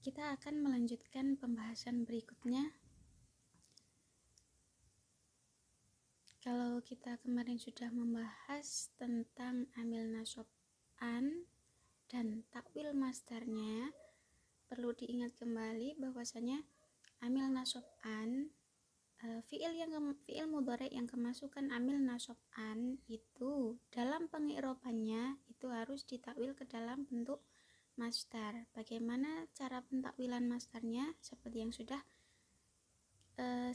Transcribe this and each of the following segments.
Kita akan melanjutkan pembahasan berikutnya. Kalau kita kemarin sudah membahas tentang amil nasab an dan takwil masdarnya, perlu diingat kembali bahwasanya amil nasab an, fiil mudhari yang kemasukan amil nasab an itu dalam pengi'rabannya itu harus ditakwil ke dalam bentuk masdar. Bagaimana cara pentakwilan masdarnya? Seperti yang sudah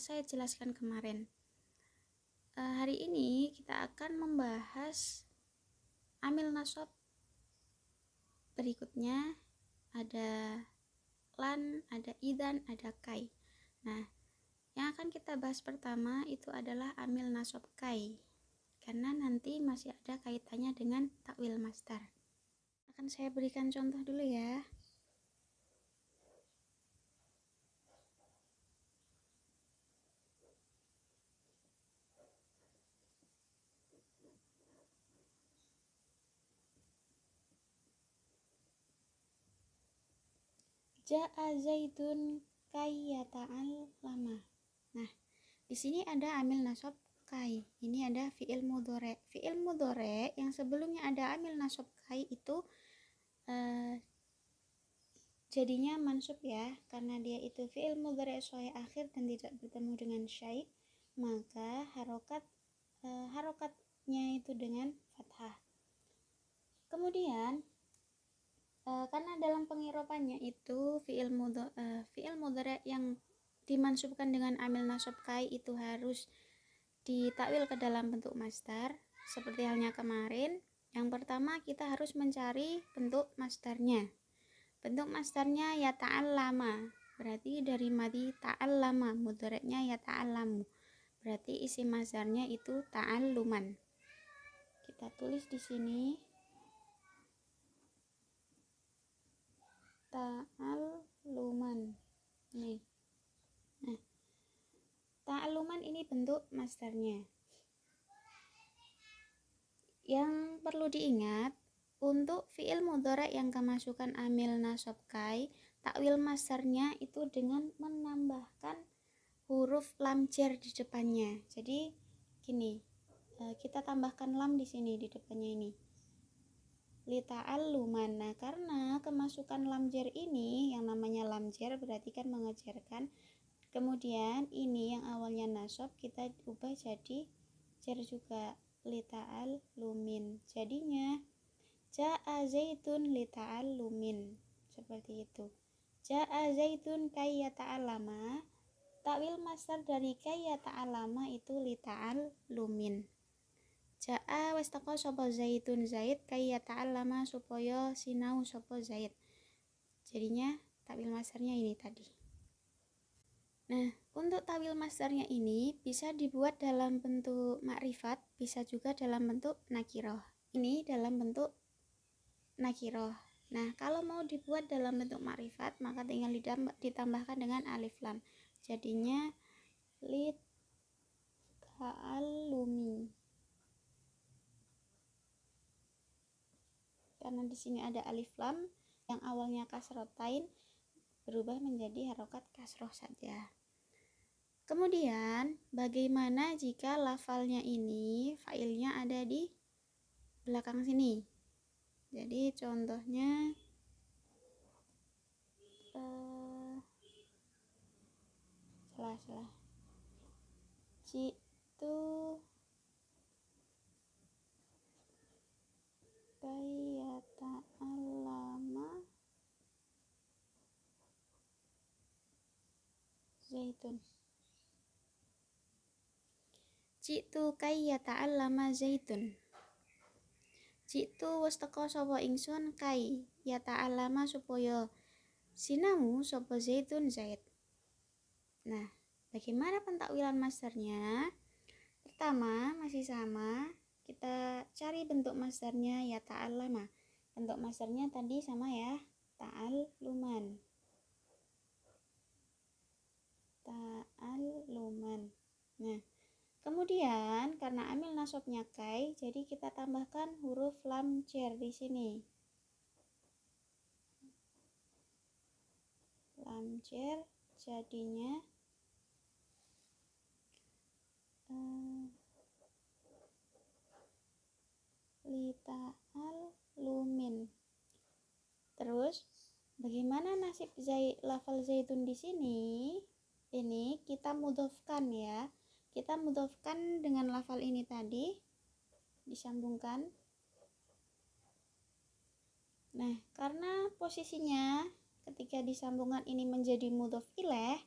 saya jelaskan kemarin. Hari ini kita akan membahas amil nasab berikutnya. Ada lan, ada idan, ada kai. Nah, yang akan kita bahas pertama itu adalah amil nasab kai, karena nanti masih ada kaitannya dengan takwil masdar. Akan saya berikan contoh dulu ya. Ja'a Zaidun kayyata'al lama. Nah, di sini ada amil nasab kai. Ini ada fi'il mudhari. Fi'il mudhari yang sebelumnya ada amil nasab kai itu jadinya mansub ya, karena dia itu fi'il mudhari sahih akhir dan tidak bertemu dengan syai', maka harokatnya itu dengan fathah. Kemudian karena dalam pengiropannya itu fi'il mudhari yang dimansubkan dengan amil nasab kai itu harus ditakwil ke dalam bentuk masdar. Seperti halnya kemarin, yang pertama kita harus mencari bentuk masdarnya. Bentuk masdarnya ya ta'allama, berarti dari madi ta'allama, mudhari'nya ya ta'allamu, berarti isi masdarnya itu ta'alluman. Kita tulis di sini ta'alluman. Nih. Nah, ta'alluman ini bentuk masdarnya. Yang perlu diingat, untuk fi'il mudhari yang kemasukan amil nasab kai, takwil masdarnya itu dengan menambahkan huruf lam jar di depannya. Jadi gini, kita tambahkan lam di sini di depannya ini. Li ta'alluman. Nah, karena kemasukan lam jar ini, yang namanya lam jar berarti kan mengejarkan. Kemudian ini yang awalnya nasab kita ubah jadi jar juga, li ta'allumin. Jadinya ja'a zaitun li ta'allumin, seperti itu. Ja'a zaitun kayya ta'allama, takwil masdar dari kayya ta'allama itu li ta'allumin. Ja'a wastaqo sapa zaitun zaid kayya ta'allama, supaya sinau sapa zaid. Jadinya takwil masdarnya ini tadi. Nah, untuk takwil masdarnya ini bisa dibuat dalam bentuk makrifat, bisa juga dalam bentuk nakiroh. Ini dalam bentuk nakiroh. Nah, kalau mau dibuat dalam bentuk makrifat, maka tinggal ditambahkan dengan alif lam. Jadinya li ta'allumi. Karena di sini ada alif lam yang awalnya kasrotain berubah menjadi harokat kasroh saja. Kemudian, bagaimana jika lafalnya ini failnya ada di belakang sini? Jadi contohnya salah. Jitu kaya ta'allama zaitun. Jitu kaya ta'allama zaitun. Jitu wis teka sapa ingsun kai ya ta'allama, supaya sinau sapa zaitun zaid. Nah, bagaimana pentakwilan masdarnya? Pertama, masih sama, kita cari bentuk masdarnya ya ta'allama. Bentuk masdarnya tadi sama ya, ta'alluman. Ta'alluman. Nah, kemudian karena amil nasabnya kai, jadi kita tambahkan huruf lam jar di sini. lam jar jadinya lita'al lumin. Terus bagaimana nasib lafal zaitun di sini? Ini kita mudhofkan ya. Kita mudhofkan dengan lafal ini tadi, disambungkan. Nah, karena posisinya ketika disambungkan ini menjadi mudhof ilaih,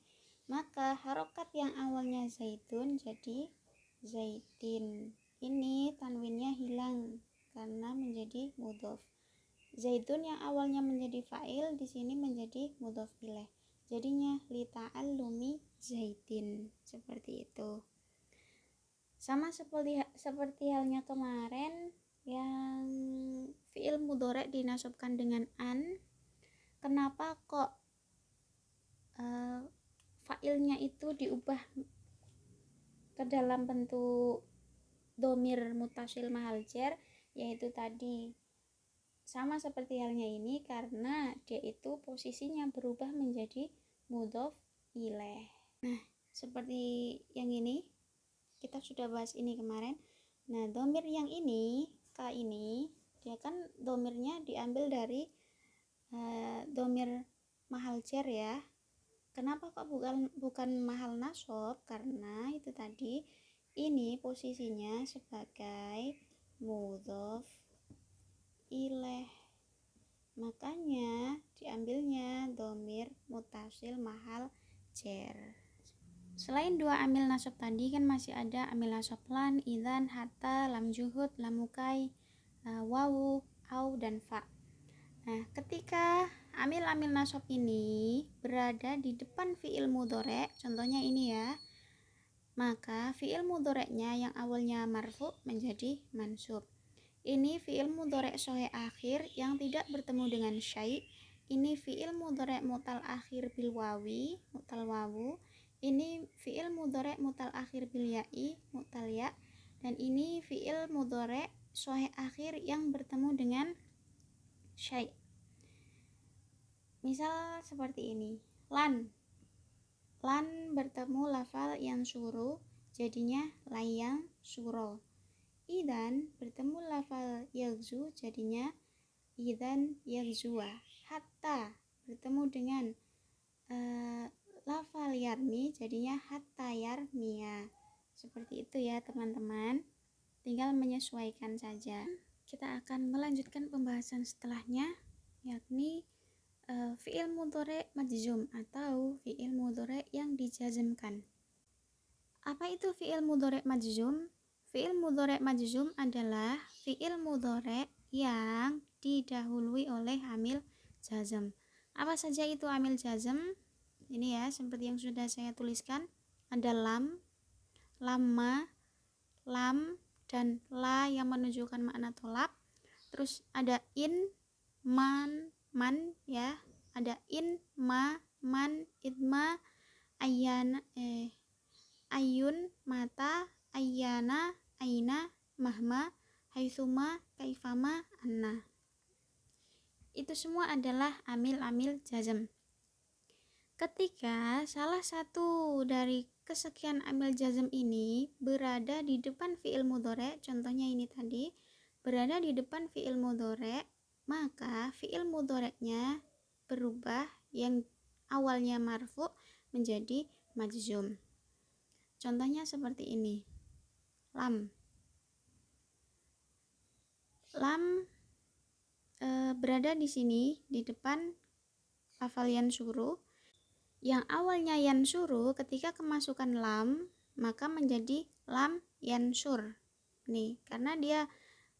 maka harokat yang awalnya zaitun jadi zaitin. Ini tanwinnya hilang karena menjadi mudhof. Zaitun yang awalnya menjadi fa'il di sini menjadi mudhof ilaih. Jadinya lita'allumi zaitin. Seperti itu. Sama seperti halnya kemarin yang fi'il mudhari' dinasabkan dengan an. Kenapa kok fa'ilnya itu diubah ke dalam bentuk dhamir muttasil mahal jar, yaitu tadi sama seperti halnya ini karena dia itu posisinya berubah menjadi mudhof ilaih. Nah, seperti yang ini kita sudah bahas ini kemarin. Nah, dhamir yang ini, ka ini, dia kan dhamirnya diambil dari dhamir mahal jar ya. Kenapa kok bukan mahal nasab? Karena itu tadi ini posisinya sebagai mudhof ilaih. Makanya diambilnya dhamir muttasil mahal jar. Selain dua amil nasab tadi kan masih ada amil nasab lan, idzan, hatta, lam juhud, lam mukai, wawu, au dan fa. Nah, ketika amil-amil nasab ini berada di depan fi'il mudhari', contohnya ini ya, maka fi'il mudhari'nya yang awalnya marfu menjadi mansub. Ini fi'il mudhari' shahih akhir yang tidak bertemu dengan syai'. Ini fi'il mudhari' mutal akhir bil wawi, mutal wawu. Ini fi'il mudhari' mutal akhir bil ya'i, mutal ya. Dan ini fi'il mudhari' shahih akhir yang bertemu dengan syai'. Misal seperti ini, lan bertemu lafal yang suruh jadinya layang suro. Idan bertemu lafal yagzu jadinya idan yagzua. Hatta bertemu dengan lafal yarmi jadinya hatta yarmia. Seperti itu ya teman-teman, tinggal menyesuaikan saja. Kita akan melanjutkan pembahasan setelahnya, yakni fi'il mudhari' majzum atau fi'il mudhari' yang dijazmkan. Apa itu fi'il mudhari' majzum? Fi'il mudhari' majzum adalah fi'il mudhari' yang didahului oleh amil jazm. Apa saja itu amil jazm? Ini ya, seperti yang sudah saya tuliskan, ada lam, lamma, lam, dan la yang menunjukkan makna tolak. Terus ada in, man ya, ada in, ma, man, idma, ayana, ayun, mata, ayana, aina, mahma, haitsuma, kaifama, anna. Itu semua adalah amil-amil jazm. Ketika salah satu dari kesekian amil jazm ini berada di depan fi'il mudhari', contohnya ini tadi, berada di depan fi'il mudhari', maka fi'il mudhari'nya berubah yang awalnya marfu menjadi majzum. Contohnya seperti ini. Lam berada di sini di depan lafal yansuru. Yang awalnya yansuru ketika kemasukan lam maka menjadi lam yansur. Nih, karena dia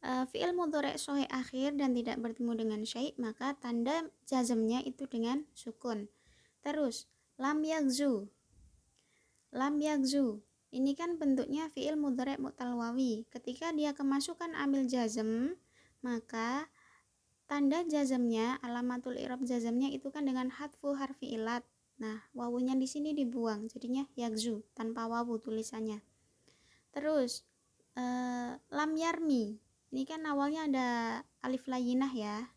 fi'il mudhari' shahih akhir dan tidak bertemu dengan syai', maka tanda jazmnya itu dengan sukun. Terus lam yagzu. Ini kan bentuknya fi'il mudhari' mu'tal wawi. Ketika dia kemasukan amil jazm, maka tanda jazmnya, alamatul i'rab jazmnya itu kan dengan hadfu harfi ilat. Nah, wawunya di sini dibuang, jadinya yagzu tanpa wawu tulisannya. Terus lam yarmi. Ini kan awalnya ada alif layinah ya.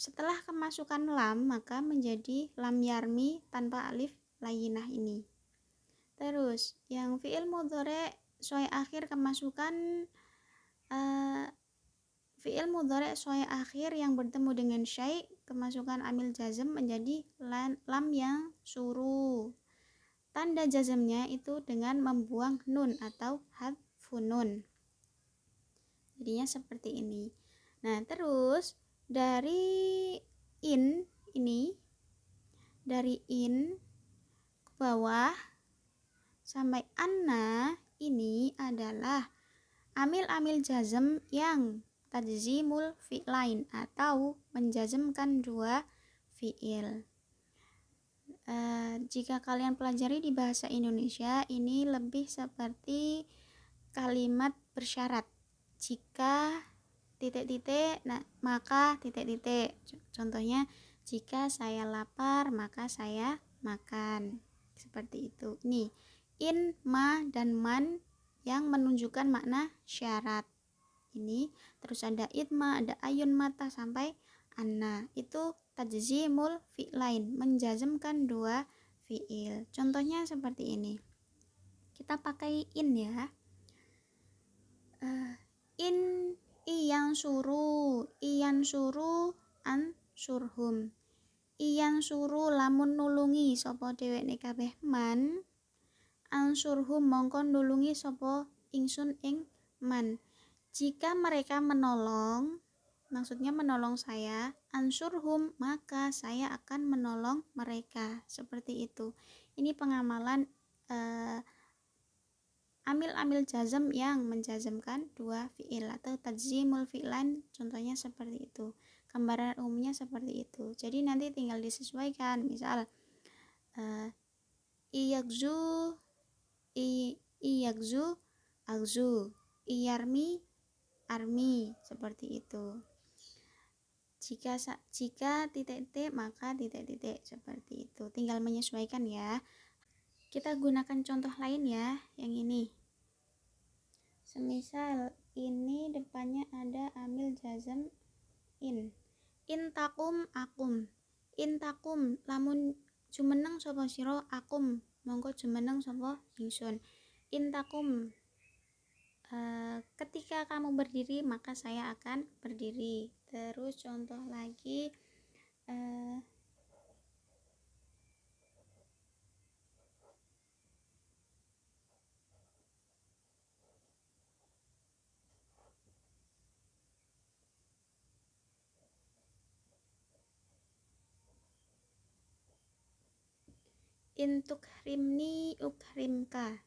setelah kemasukan lam maka menjadi lam yarmi tanpa alif layinah ini. Terus yang fi'il mudhari' soi akhir kemasukan fi'il mudhari' soi akhir yang bertemu dengan syai' kemasukan amil jazm menjadi lam yang suru. Tanda jazmnya itu dengan membuang nun atau hadfun nun. Jadinya seperti ini. Nah, terus dari in ini, dari in ke bawah sampai anna ini adalah amil-amil jazm yang tajzimul fi'lain atau menjazmkan dua fi'il. Jika kalian pelajari di bahasa Indonesia, ini lebih seperti kalimat bersyarat. Jika titik-titik, nah, maka titik-titik. Contohnya, jika saya lapar, maka saya makan. Seperti itu. Nih, in, ma, dan man yang menunjukkan makna syarat. Ini, terus ada itma, ada ayun mata, sampai anna. Itu tajzimul fi'lain, menjazmkan dua fi'il. Contohnya seperti ini. Kita pakai in ya. In iyan suru an surhum. Iyan suru lamun nulungi sapa dheweke kabeh man, an surhum mongko nulungi sapa ingsun ing man. Jika mereka menolong, maksudnya menolong saya, ansurhum maka saya akan menolong mereka. Seperti itu. Ini pengamalan amil-amil jazm yang menjazmkan dua fi'il atau tajzimul fi'lan, contohnya seperti itu. Gambaran umumnya seperti itu. Jadi nanti tinggal disesuaikan. Misal iyagzu agzu, iyarmi army, seperti itu. Jika titik-titik maka titik-titik, seperti itu. Tinggal menyesuaikan ya. Kita gunakan contoh lain ya, yang ini. Semisal ini depannya ada amil jazm in. In takum akum. In takum lamun jumeneng sapa sira akum mongko jumeneng sapa ingsun. In takum ketika kamu berdiri maka saya akan berdiri. Terus contoh lagi intuk rimni ukrimka.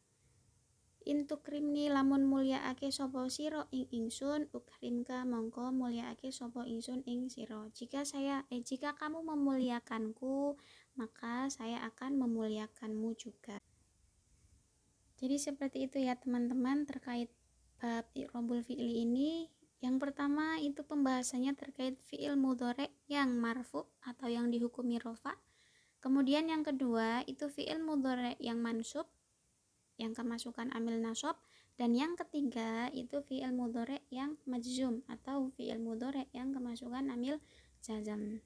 Intuk rimni lamun mulyaake sapa sira ing ingsun, ukrimka mongko mulyaake sapa ingsun ing sira. Jika kamu memuliakanku, maka saya akan memuliakanmu juga. Jadi seperti itu ya teman-teman terkait bab i'rabul fi'li ini. Yang pertama itu pembahasannya terkait fi'il mudhari' yang marfu atau yang dihukumi rafa. Kemudian yang kedua itu fi'il mudhari' yang mansub yang kemasukan amil nasab, dan yang ketiga itu fi'il mudhari' yang majzum atau fi'il mudhari' yang kemasukan amil jazm.